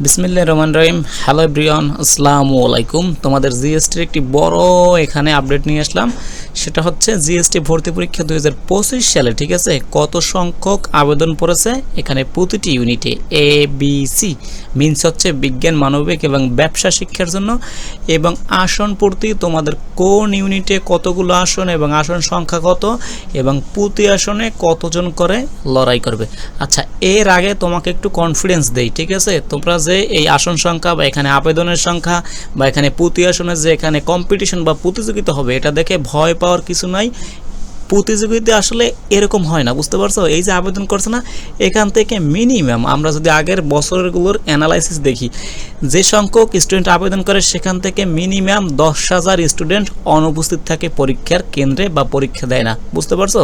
বিসমিল্লাহির রহমানির রহিম। Hello everyone, আসসালামু আলাইকুম। তোমাদের জিএসটির একটি বড় এখানে আপডেট নিয়ে আসলাম। সেটা হচ্ছে জিএসটি ভর্তি পরীক্ষা 2025 সালে, ঠিক আছে, কত সংখ্যক আবেদন পড়েছে এখানে প্রতিটি ইউনিটে। ABC মিনস হচ্ছে বিজ্ঞান, মানবিক এবং ব্যবসা শিক্ষার জন্য, এবং আসন প্রতি তোমাদের কোন ইউনিটে কতগুলো আসন এবং আসন সংখ্যা কত এবং প্রতি আসনে কতজন করে লড়াই করবে। আচ্ছা, এর আগে তোমাকে একটু কনফিডেন্স দেই, ঠিক আছে। তোমরা যে এই আসন সংখ্যা বা এখানে আবেদনের সংখ্যা বা এখানে প্রতি আসনের যে এখানে কম্পিটিশন বা প্রতিযোগিতা হবে, এটা দেখে ভয় পাওয়ার কিছু নাই। প্রতিযোগিতা আসলে এরকম হয় না, বুঝতে পারছো। এই যে আবেদন করছে না, এখান থেকে মিনিমাম আমরা যদি আগের বছরগুলোর অ্যানালাইসিস দেখি, যে সংখ্যক স্টুডেন্ট আবেদন করে সেখান থেকে মিনিমাম 10,000 স্টুডেন্ট অনুপস্থিত থাকে পরীক্ষার কেন্দ্রে বা পরীক্ষা দেয় না, বুঝতে পারছো।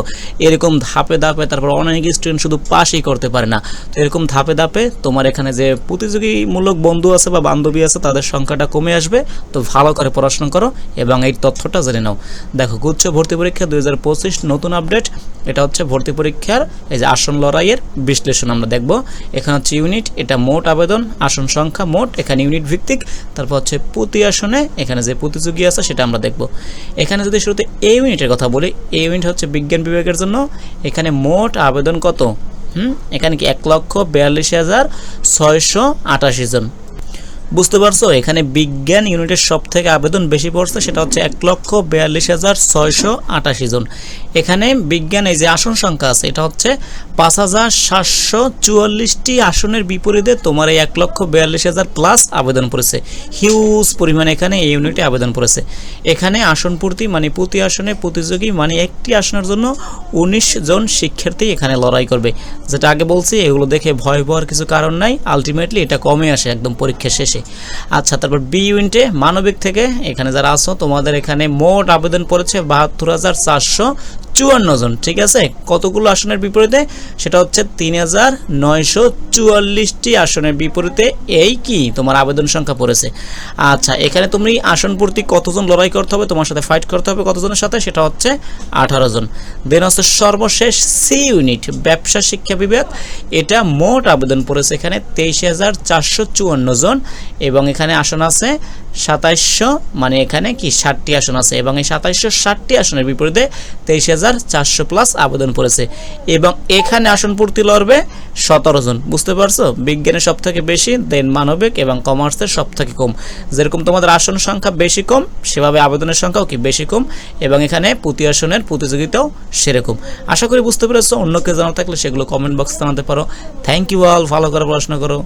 এরকম ধাপে ধাপে তারপর অনেক স্টুডেন্ট শুধু পাসই করতে পারে না। তো এরকম ধাপে ধাপে তোমার এখানে যে প্রতিযোগীমূলক বন্ধু আছে বা বান্ধবী আছে তাদের সংখ্যাটা কমে আসবে। তো ভালো করে পড়াশোনা করো এবং এই তথ্যটা জেনে নাও। দেখো, গুচ্ছ ভর্তি পরীক্ষা 2025 নতুন আপডেট। এটা হচ্ছে ভর্তি পরীক্ষার এই যে আসন লড়াইয়ের বিশ্লেষণ আমরা দেখব। এখানে হচ্ছে ইউনিট, এটা মোট আবেদন, আসন সংখ্যা মোট, এখানে ইউনিট ভিত্তিক। তারপর হচ্ছে প্রতি আসনে এখানে যে প্রতিযোগী আছে সেটা আমরা দেখব। এখানে যদি শুরুতে এ ইউনিটের কথা বলি, এ ইউনিট হচ্ছে বিজ্ঞান বিভাগের জন্য। এখানে মোট আবেদন কত? এখানে কি 1,42,688 জন, বুঝতে পারছো। এখানে বিজ্ঞান ইউনিটের সব থেকে আবেদন বেশি পড়ছে, সেটা হচ্ছে 1,42,688 জন। এখানে বিজ্ঞান এই যে আসন সংখ্যা আছে এটা হচ্ছে 5,744টি আসনের বিপরীতে তোমার এই 1,42,000 প্লাস আবেদন পড়েছে। হিউজ পরিমাণে এখানে এই ইউনিটে আবেদন পড়েছে। এখানে আসন প্রতি মানে প্রতি আসনে প্রতিযোগী মানে একটি আসনের জন্য 19 জন শিক্ষার্থী এখানে লড়াই করবে। যেটা আগে বলছি, এগুলো দেখে ভয় পাওয়ার কিছু কারণ নাই। আলটিমেটলি এটা কমে আসে একদম পরীক্ষা শেষে। আচ্ছা, তারপর বি ইউনিটে মানবিক থেকে এখানে যারা আছো তোমাদের এখানে মোট আবেদন পড়েছে 72,454 জন, ঠিক আছে। কতগুলো আসনের বিপরীতে? সেটা হচ্ছে 3,944টি আসনের বিপরীতে এই কি তোমার আবেদন সংখ্যা পড়েছে। আচ্ছা, এখানে তুমি আসন প্রতি কতজন লড়াই করতে হবে, তোমার সাথে ফাইট করতে হবে কতজনের সাথে, সেটা হচ্ছে 18 জন। দেন হচ্ছে সর্বশেষ সি ইউনিট ব্যবসা শিক্ষা বিভাগ। এটা মোট আবেদন পড়েছে এখানে 23,454 জন, এবং এখানে আসন আছে 2700, মানে এখানে কি 60টি আসন আছে, এবং এই 2760টি আসনের বিপরীতে 23,400 প্লাস আবেদন পড়েছে, এবং এখানে আসন প্রতি লড়বে 17 জন, বুঝতে পারছো। বিজ্ঞানের সব থেকে বেশি, দেন মানবিক এবং কমার্সের সব থেকে কম। যেরকম তোমাদের আসন সংখ্যা বেশি কম, সেভাবে আবেদনের সংখ্যাও কি বেশি কম, এবং এখানে প্রতি আসনের প্রতিযোগিতাও সেরকম। আশা করি বুঝতে পেরেছো। অন্য কেউ জানা থাকলে সেগুলো কমেন্ট বক্সে জানাতে পারো। থ্যাংক ইউ অল, ভালো করে পড়াশোনা করো।